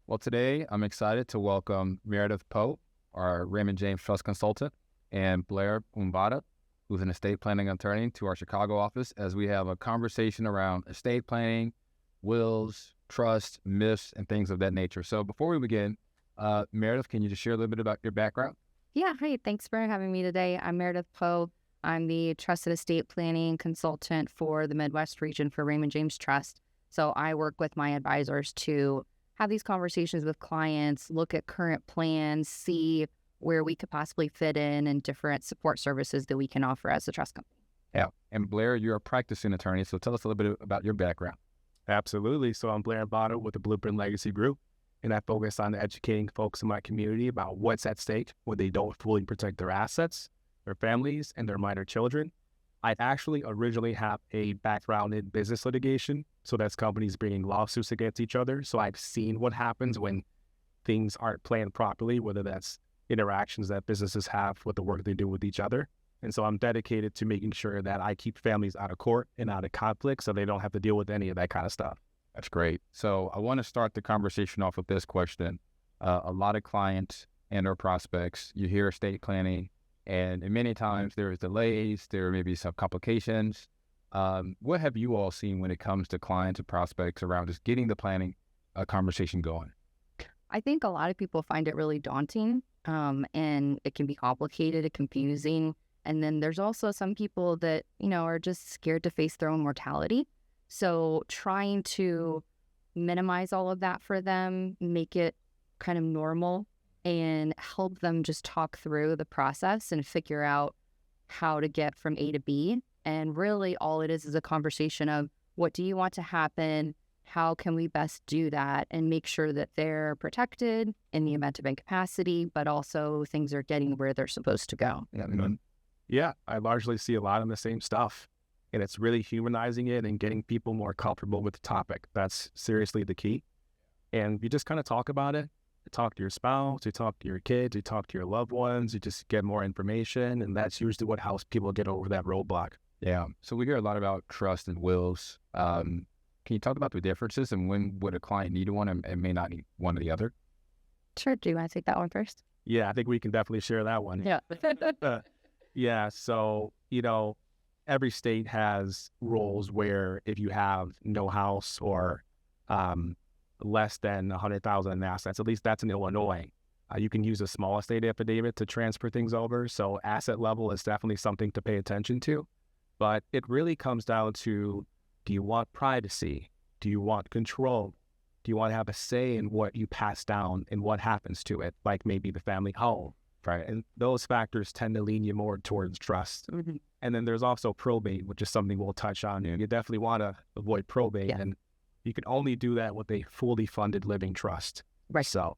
Well, today I'm excited to welcome Meredith Poe, our Raymond James Trust consultant, and Blair Mgbada, who's an estate planning attorney, to our Chicago office as we have a conversation around estate planning, wills, trust, myths, and things of that nature. So before we begin, Meredith, can you just share a little bit about your background? Yeah, hi. Thanks for having me today. I'm Meredith Poe. I'm the trusted estate planning consultant for the Midwest region for Raymond James Trust. So I work with my advisors to have these conversations with clients, look at current plans, see where we could possibly fit in and different support services that we can offer as a trust company. Yeah. And Blair, you're a practicing attorney, so tell us a little bit about your background. Absolutely. So I'm Blair Mgbada with the Blueprint Legacy Group, and I focus on educating folks in my community about what's at stake when they don't fully protect their assets, their families, and their minor children. I actually originally have a background in business litigation, so that's companies bringing lawsuits against each other. So I've seen what happens when things aren't planned properly, whether that's interactions that businesses have with the work they do with each other. And so I'm dedicated to making sure that I keep families out of court and out of conflict so they don't have to deal with any of that kind of stuff. That's great. So I want to start the conversation off with this question. A lot of clients and or prospects, you hear estate planning, and many times there is delays, there may be some complications. What have you all seen when it comes to clients and prospects around just getting the planning conversation going? I think a lot of people find it really daunting, and it can be complicated and confusing. And then there's also some people that, are just scared to face their own mortality. So trying to minimize all of that for them, make it kind of normal, and help them just talk through the process and figure out how to get from A to B. And really all it is a conversation of what do you want to happen? How can we best do that and make sure that they're protected in the event of incapacity, but also things are getting where they're supposed to go? Yeah, I largely see a lot of the same stuff. And it's really humanizing it and getting people more comfortable with the topic. That's seriously the key. And you just kind of talk about it. You talk to your spouse, you talk to your kids, you talk to your loved ones, you just get more information. And that's usually what helps people get over that roadblock. Yeah. So we hear a lot about trust and wills. Can you talk about the differences and when would a client need one and may not need one or the other? Sure. Do you want to take that one first? Yeah, I think we can definitely share that one. Yeah. Yeah. So, every state has rules where if you have no house or less than 100,000 in assets, at least that's in Illinois, you can use a small estate affidavit to transfer things over. So asset level is definitely something to pay attention to. But it really comes down to, do you want privacy? Do you want control? Do you want to have a say in what you pass down and what happens to it, like maybe the family home? Right. And those factors tend to lean you more towards trust. Mm-hmm. And then there's also probate, which is something we'll touch on. You definitely want to avoid probate. Yeah. And you can only do that with a fully funded living trust. Right. So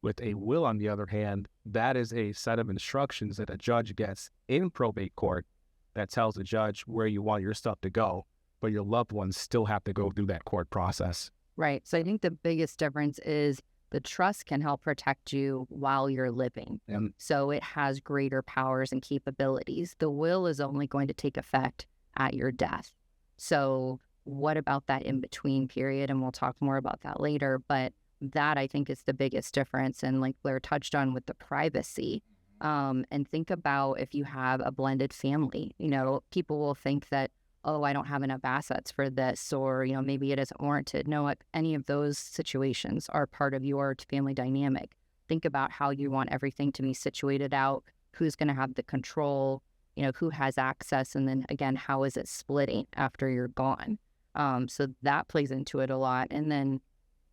with a will, on the other hand, that is a set of instructions that a judge gets in probate court that tells the judge where you want your stuff to go, but your loved ones still have to go through that court process. Right. So I think the biggest difference is the trust can help protect you while you're living. So it has greater powers and capabilities. The will is only going to take effect at your death. So what about that in-between period? And we'll talk more about that later. But that, I think, is the biggest difference. And like Blair touched on with the privacy, and think about if you have a blended family. People will think that, oh, I don't have enough assets for this, or, maybe it isn't warranted. No, any of those situations are part of your family dynamic. Think about how you want everything to be situated out, who's going to have the control, who has access, and then again, how is it splitting after you're gone? So that plays into it a lot. And then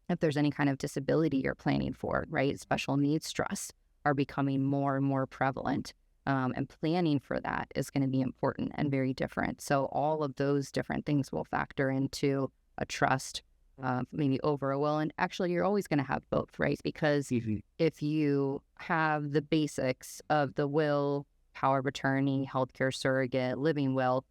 if there's any kind of disability you're planning for, right, special needs trusts are becoming more and more prevalent. And planning for that is going to be important and very different. So all of those different things will factor into a trust, maybe over a will. And actually, you're always going to have both, right? Because if you have the basics of the will, power of attorney, healthcare surrogate, living will,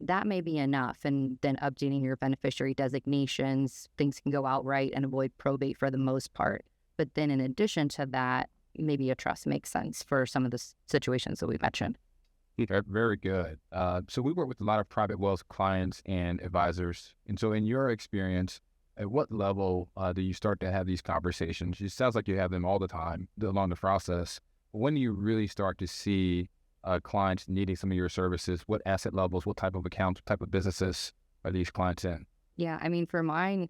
that may be enough. And then updating your beneficiary designations, things can go outright and avoid probate for the most part. But then in addition to that, maybe a trust makes sense for some of the situations that we mentioned. Very good. So we work with a lot of private wealth clients and advisors. And so in your experience, At what level do you start to have these conversations? It sounds like you have them all the time along the process. When do you really start to see clients needing some of your services? What asset levels, what type of accounts, what type of businesses are these clients in? Yeah, I mean, for mine,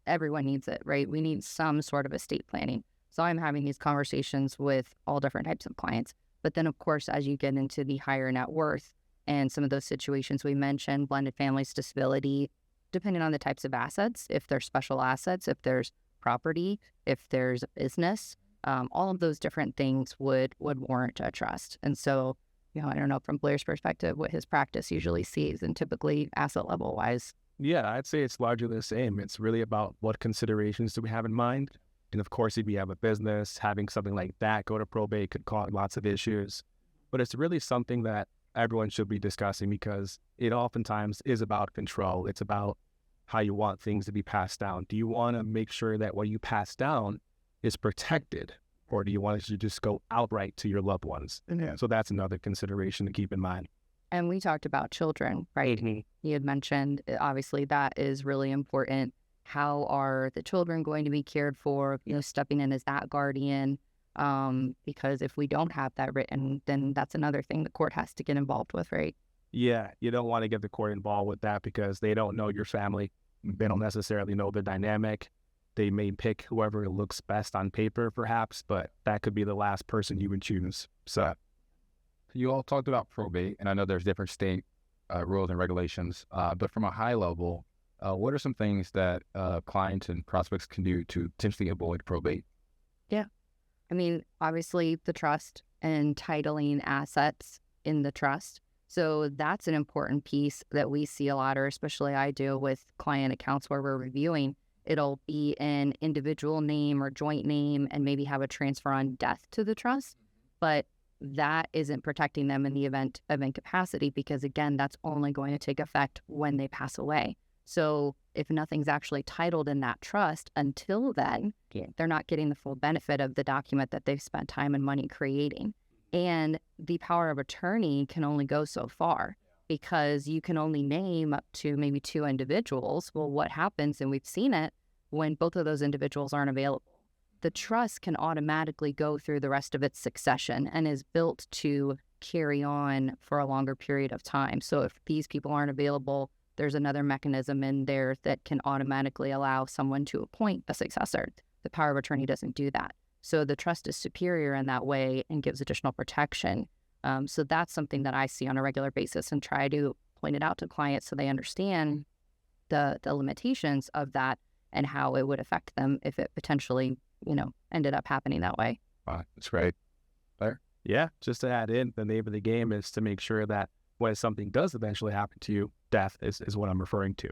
everyone needs it, right? We need some sort of estate planning. So I'm having these conversations with all different types of clients. But then, of course, as you get into the higher net worth and some of those situations we mentioned, blended families, disability, depending on the types of assets, if there's special assets, if there's property, if there's a business, all of those different things would warrant a trust. And so, I don't know from Blair's perspective what his practice usually sees, and typically asset level wise. Yeah, I'd say it's largely the same. It's really about what considerations do we have in mind. And of course, if you have a business, having something like that go to probate could cause lots of issues. But it's really something that everyone should be discussing because it oftentimes is about control. It's about how you want things to be passed down. Do you want to make sure that what you pass down is protected, or do you want it to just go outright to your loved ones? Yeah. So that's another consideration to keep in mind. And we talked about children, right? Mm-hmm. You had mentioned, obviously, that is really important. How are the children going to be cared for? Stepping in as that guardian. Because if we don't have that written, then that's another thing the court has to get involved with, right? Yeah, you don't want to get the court involved with that because they don't know your family. They don't necessarily know the dynamic. They may pick whoever looks best on paper, perhaps, but that could be the last person you would choose. So you all talked about probate, and I know there's different state rules and regulations, but from a high level, what are some things that clients and prospects can do to potentially avoid probate? Yeah. I mean, obviously, the trust and titling assets in the trust. So that's an important piece that we see a lot, or especially I do with client accounts where we're reviewing. It'll be an individual name or joint name and maybe have a transfer on death to the trust. But that isn't protecting them in the event of incapacity because, again, that's only going to take effect when they pass away. So if nothing's actually titled in that trust until then, they're not getting the full benefit of the document that they've spent time and money creating. And the power of attorney can only go so far because you can only name up to maybe 2 individuals. Well, what happens, and we've seen it, when both of those individuals aren't available? The trust can automatically go through the rest of its succession and is built to carry on for a longer period of time. So if these people aren't available, there's another mechanism in there that can automatically allow someone to appoint a successor. The power of attorney doesn't do that. So the trust is superior in that way and gives additional protection. So that's something that I see on a regular basis and try to point it out to clients so they understand the limitations of that and how it would affect them if it potentially, ended up happening that way. Wow, that's great. Blair? yeah, just to add in, the name of the game is to make sure that when something does eventually happen to you, death is what I'm referring to.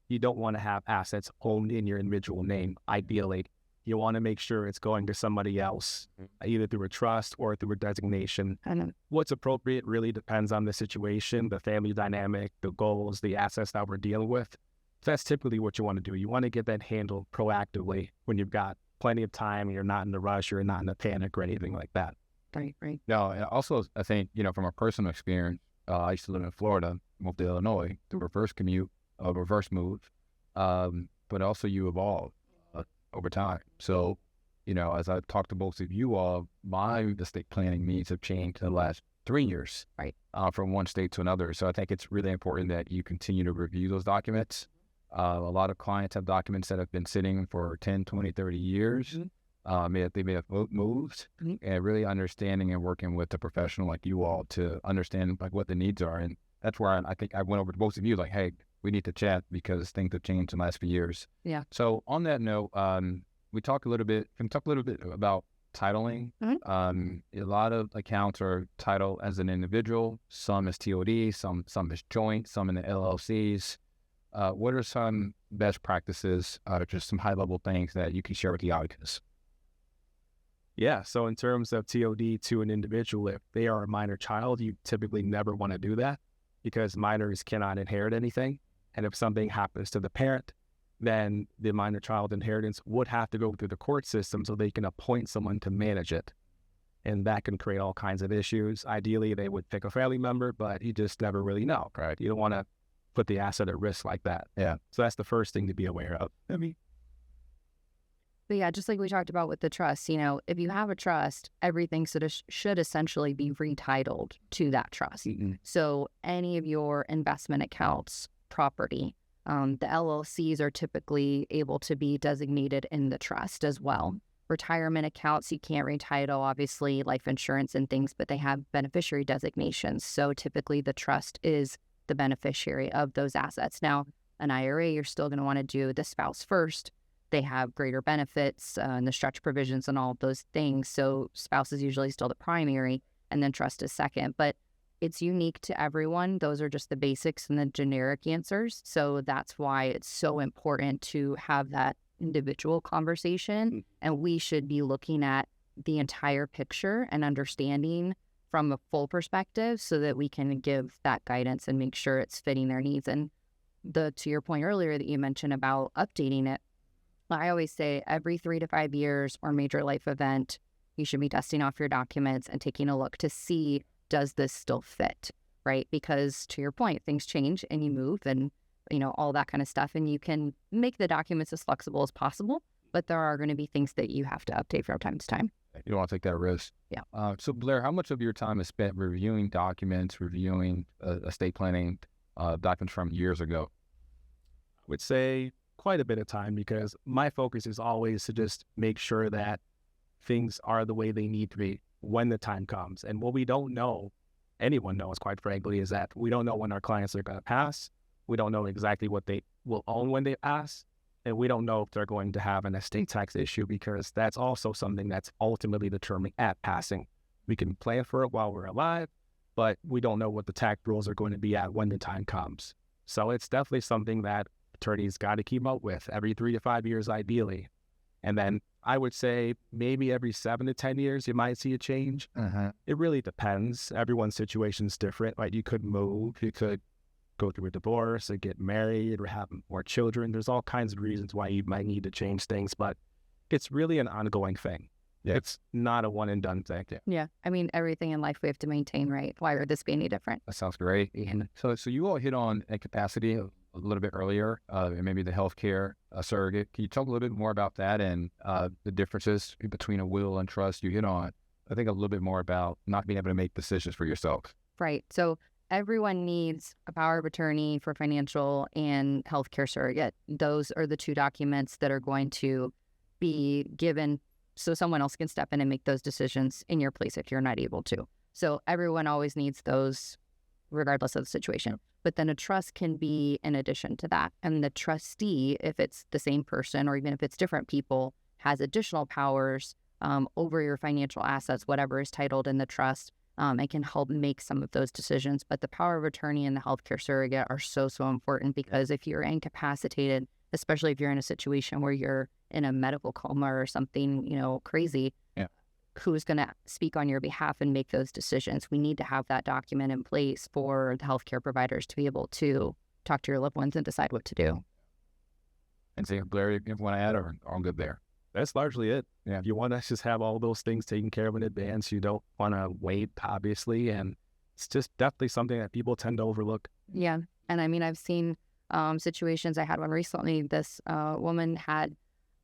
You don't want to have assets owned in your individual name, ideally. You want to make sure it's going to somebody else, either through a trust or through a designation. And What's appropriate really depends on the situation, the family dynamic, the goals, the assets that we're dealing with. That's typically what you want to do. You want to get that handled proactively when you've got plenty of time, you're not in a rush, you're not in a panic or anything like that. right. No, and also I think, from a personal experience, I used to live in Florida, moved to Illinois, the reverse commute, reverse move, but also you evolve over time. So, as I've talked to both of you all, my estate planning needs have changed in the last 3 years, Right. From one state to another. So I think it's really important that you continue to review those documents. A lot of clients have documents that have been sitting for 10, 20, 30 years. They may have moved, and really understanding and working with a professional like you all to understand what the needs are. And that's where I think I went over to both of you hey, we need to chat because things have changed in the last few years. Yeah. So on that note, we talk a little bit about titling. A lot of accounts are titled as an individual, some as TOD, some as joint, some in the LLCs. What are some best practices, just some high-level things that you can share with the audience? Yeah, so in terms of TOD to an individual, if they are a minor child, you typically never want to do that because minors cannot inherit anything. And if something happens to the parent, then the minor child inheritance would have to go through the court system so they can appoint someone to manage it. And that can create all kinds of issues. Ideally, they would pick a family member, but you just never really know, right? You don't want to put the asset at risk like that. Yeah. So that's the first thing to be aware of. But yeah, just like we talked about with the trust, if you have a trust, everything should essentially be retitled to that trust. So any of your investment accounts, property, the LLCs are typically able to be designated in the trust as well. Retirement accounts, you can't retitle, obviously, life insurance and things, but they have beneficiary designations. So typically the trust is the beneficiary of those assets. Now, an IRA, you're still going to want to do the spouse first. They have greater benefits and the stretch provisions and all of those things. So spouse is usually still the primary, and then trust is second. But it's unique to everyone. Those are just the basics and the generic answers. So that's why it's so important to have that individual conversation. And we should be looking at the entire picture and understanding from a full perspective so that we can give that guidance and make sure it's fitting their needs. And to your point earlier that you mentioned about updating it, I always say every 3 to 5 years or major life event, you should be dusting off your documents and taking a look to see, does this still fit, right? Because to your point, things change and you move and, all that kind of stuff. And you can make the documents as flexible as possible, but there are going to be things that you have to update from time to time. You don't want to take that risk. Yeah. So Blair, how much of your time is spent reviewing documents, reviewing estate planning documents from years ago? I would say quite a bit of time, because my focus is always to just make sure that things are the way they need to be when the time comes. And what we don't know, anyone knows, quite frankly, is that we don't know when our clients are going to pass. We don't know exactly what they will own when they pass. And we don't know if they're going to have an estate tax issue, because that's also something that's ultimately determined at passing. We can plan for it while we're alive, but we don't know what the tax rules are going to be at when the time comes. So it's definitely something that attorneys got to keep up with every 3 to 5 years, ideally. And then I would say maybe every 7 to 10 years, you might see a change. It really depends. Everyone's situation is different, right? You could move, you could go through a divorce or get married or have more children. There's all kinds of reasons why you might need to change things, but it's really an ongoing thing. Yeah. It's not a one and done thing. Yeah. I mean, everything in life we have to maintain, right? Why would this be any different? That sounds great. And so you all hit on incapacity a little bit earlier, and maybe the healthcare surrogate. Can you talk a little bit more about that and the differences between a will and trust? You hit on, I think, a little bit more about not being able to make decisions for yourself. Right. So everyone needs a power of attorney for financial and healthcare surrogate. Those are the two documents that are going to be given so someone else can step in and make those decisions in your place if you're not able to. So everyone always needs those regardless of the situation. But then a trust can be in addition to that. And the trustee, if it's the same person or even if it's different people, has additional powers over your financial assets, whatever is titled in the trust, and can help make some of those decisions. But the power of attorney and the healthcare surrogate are so important, because if you're incapacitated, especially if you're in a situation where you're in a medical coma or something, crazy, who's going to speak on your behalf and make those decisions? We need to have that document in place for the healthcare providers to be able to talk to your loved ones and decide what to do. And say, Blair, if you want to add, or I'm good there. That's largely it. Yeah. If you want to just have all those things taken care of in advance, you don't want to wait, obviously. And it's just definitely something that people tend to overlook. Yeah. And I mean, I've seen situations. I had one recently. This woman had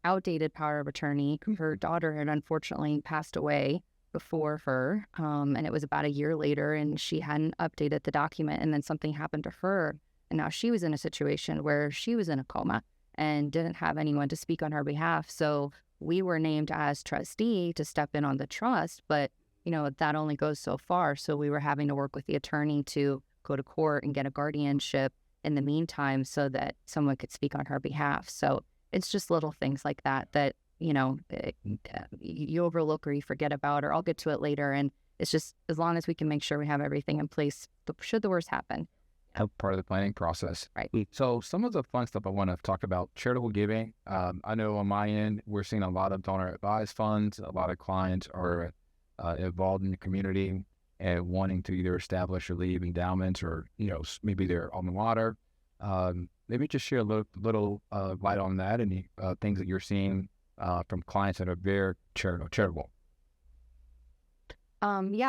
outdated power of attorney. Her daughter had unfortunately passed away before her. And it was about a year later, and she hadn't updated the document. And then something happened to her. And now she was in a situation where she was in a coma and didn't have anyone to speak on her behalf. So we were named as trustee to step in on the trust, but that only goes so far. So we were having to work with the attorney to go to court and get a guardianship in the meantime so that someone could speak on her behalf. So it's just little things like that you overlook or you forget about, or I'll get to it later. And it's just, as long as we can make sure we have everything in place, should the worst happen. Part of the planning process. Right. So some of the fun stuff I want to talk about, charitable giving. I know on my end, we're seeing a lot of donor advised funds. A lot of clients are involved in the community and wanting to either establish or leave endowments, or, maybe they're on the water. Maybe just share a little light on that and things that you're seeing from clients that are very charitable.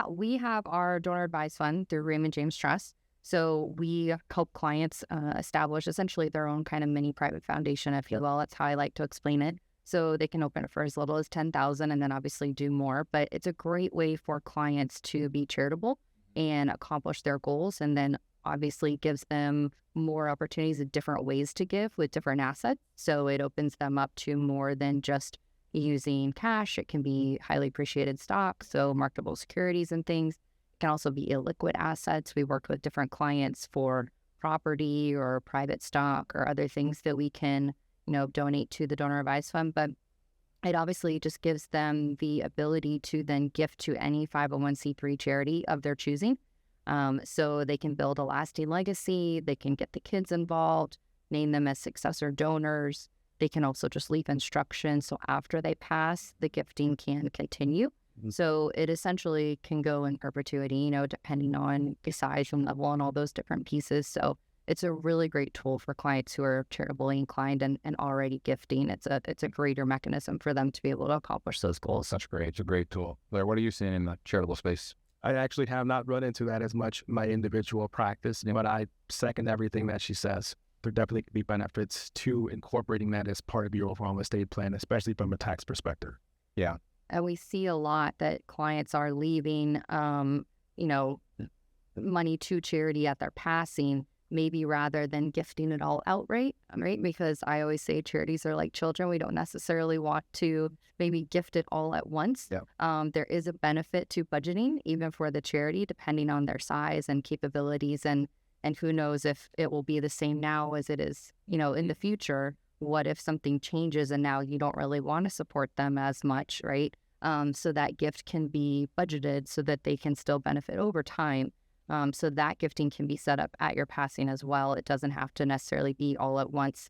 We have our donor advised fund through Raymond James Trust. So we help clients establish essentially their own kind of mini private foundation, if you will. That's how I like to explain it. So they can open it for as little as 10,000 and then obviously do more. But it's a great way for clients to be charitable and accomplish their goals, and then obviously gives them more opportunities of different ways to give with different assets. So it opens them up to more than just using cash. It can be highly appreciated stock, so marketable securities and things. It can also be illiquid assets. We worked with different clients for property or private stock or other things that we can, donate to the donor advised fund. But it obviously just gives them the ability to then gift to any 501c3 charity of their choosing. So they can build a lasting legacy. They can get the kids involved, name them as successor donors. They can also just leave instructions. So after they pass, the gifting can continue. So it essentially can go in perpetuity, depending on the size and level and all those different pieces. So it's a really great tool for clients who are charitably inclined and already gifting. It's a greater mechanism for them to be able to accomplish those goals. That's great. It's a great tool. Blair, what are you seeing in the charitable space? I actually have not run into that as much in my individual practice, but I second everything that she says. There definitely could be benefits to incorporating that as part of your overall estate plan, especially from a tax perspective. Yeah. And we see a lot that clients are leaving, money to charity at their passing, maybe rather than gifting it all outright, right? Because I always say charities are like children. We don't necessarily want to maybe gift it all at once. Yeah. There is a benefit to budgeting, even for the charity, depending on their size and capabilities. And who knows if it will be the same now as it is, in the future. What if something changes and now you don't really want to support them as much, right? So that gift can be budgeted so that they can still benefit over time. So that gifting can be set up at your passing as well. It doesn't have to necessarily be all at once.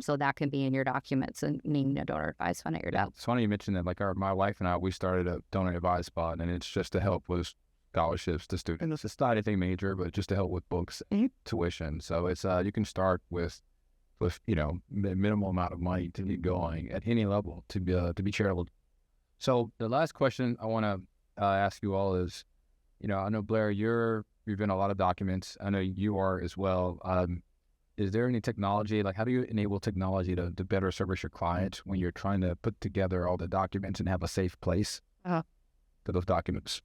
So that can be in your documents and naming a donor advised fund at your desk. It's funny you mentioned that. Like my wife and I, we started a donor advised fund, and it's just to help with scholarships to students. It's not anything major, but just to help with books, tuition. So it's you can start with minimal amount of money to get going at any level to be charitable. So the last question I want to ask you all is, I know Blair, you've in a lot of documents. I know you are as well. Is there any technology, like how do you enable technology to better service your client when you're trying to put together all the documents and have a safe place to those documents?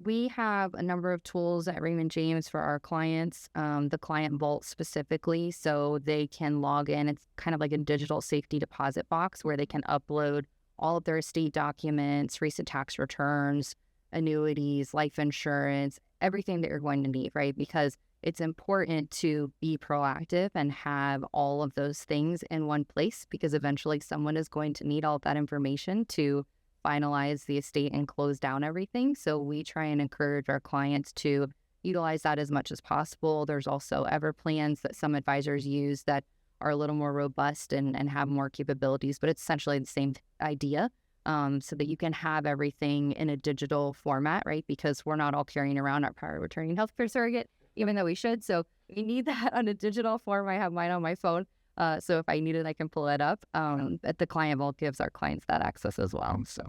We have a number of tools at Raymond James for our clients, the client vault specifically, so they can log in. It's kind of like a digital safety deposit box where they can upload all of their estate documents, recent tax returns, annuities, life insurance, everything that you're going to need, right? Because it's important to be proactive and have all of those things in one place, because eventually someone is going to need all of that information to finalize the estate and close down everything. So we try and encourage our clients to utilize that as much as possible. There's also Ever plans that some advisors use that are a little more robust and have more capabilities, but it's essentially the same idea, so that you can have everything in a digital format, right? Because we're not all carrying around our power of attorney and healthcare surrogate, even though we should. So we need that on a digital form. I have mine on my phone. So if I need it, I can pull it up. But the client vault gives our clients that access as well. So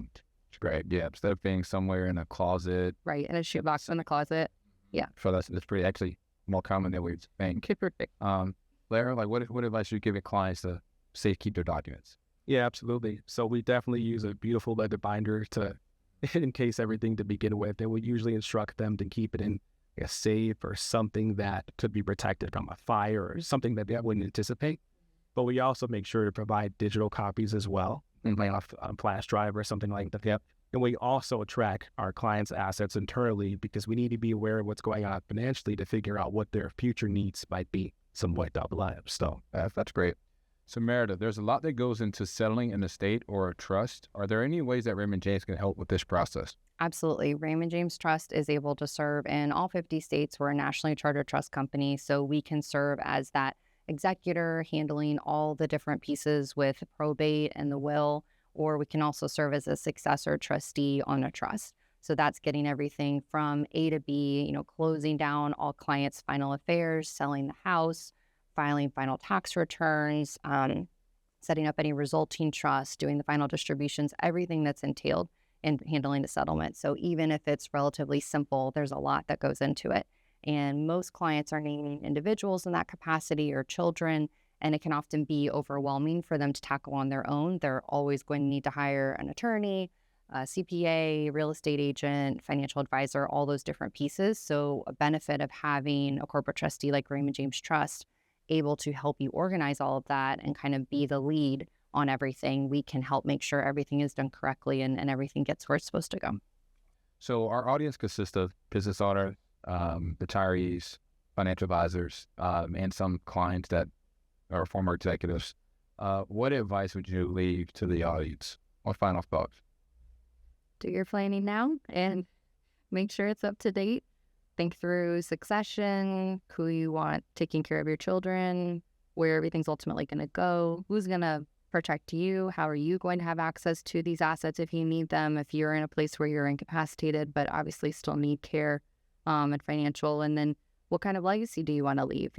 it's great. Yeah. Instead of being somewhere in a closet. Right. In a shoebox in the closet. Yeah. So that's pretty actually more common than we think. Perfect. Blair, like what advice should you give your clients to safe keep their documents? Yeah, absolutely. So we definitely use a beautiful leather binder to encase everything to begin with. And we usually instruct them to keep it in a safe or something that could be protected from a fire or something that they wouldn't anticipate. But we also make sure to provide digital copies as well, like a flash drive or something like that. Yep. And we also track our clients' assets internally because we need to be aware of what's going on financially to figure out what their future needs might be somewhat down the line. So that's great. So Meredith, there's a lot that goes into settling an estate or a trust. Are there any ways that Raymond James can help with this process? Absolutely. Raymond James Trust is able to serve in all 50 states. We're a nationally chartered trust company, so we can serve as that executor handling all the different pieces with probate and the will, or we can also serve as a successor trustee on a trust. So that's getting everything from A to B, closing down all clients' final affairs, selling the house, filing final tax returns, setting up any resulting trust, doing the final distributions, everything that's entailed in handling the settlement. So even if it's relatively simple, there's a lot that goes into it. And most clients are naming individuals in that capacity or children, and it can often be overwhelming for them to tackle on their own. They're always going to need to hire an attorney, a CPA, real estate agent, financial advisor, all those different pieces. So a benefit of having a corporate trustee like Raymond James Trust able to help you organize all of that and kind of be the lead on everything, we can help make sure everything is done correctly and everything gets where it's supposed to go. So our audience consists of business owners, retirees, financial advisors, and some clients that are former executives. What advice would you leave to the audience? What final thoughts? Do your planning now and make sure it's up to date. Think through succession, who you want taking care of your children, where everything's ultimately going to go, who's going to protect you, how are you going to have access to these assets if you need them, if you're in a place where you're incapacitated but obviously still need care and financial, and then what kind of legacy do you want to leave?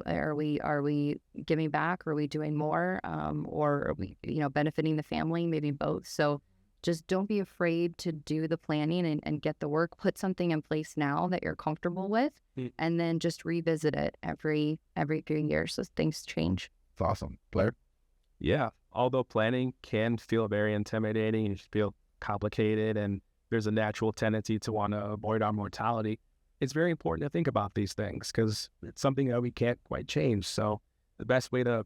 Are we giving back? Are we doing more? Or are we, benefiting the family? Maybe both. So just don't be afraid to do the planning and get the work. Put something in place now that you're comfortable with, and then just revisit it every few years so things change. It's awesome. Blair? Yeah. Although planning can feel very intimidating and feel complicated, and there's a natural tendency to want to avoid our mortality, it's very important to think about these things because it's something that we can't quite change. So the best way to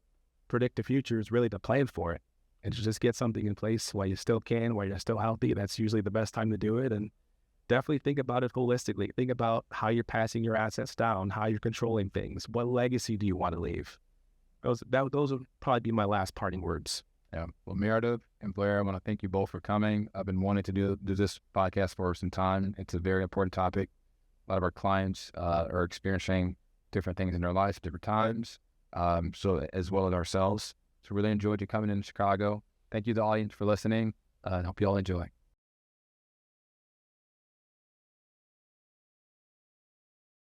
predict the future is really to plan for it and to just get something in place while you still can, while you're still healthy. That's usually the best time to do it. And definitely think about it holistically. Think about how you're passing your assets down, how you're controlling things. What legacy do you want to leave? Those would probably be my last parting words. Yeah. Well, Meredith and Blair, I want to thank you both for coming. I've been wanting to do this podcast for some time. It's a very important topic. A lot of our clients are experiencing different things in their lives, different times, so as well as ourselves. So really enjoyed you coming in Chicago. Thank you to the audience for listening, and hope you all enjoy.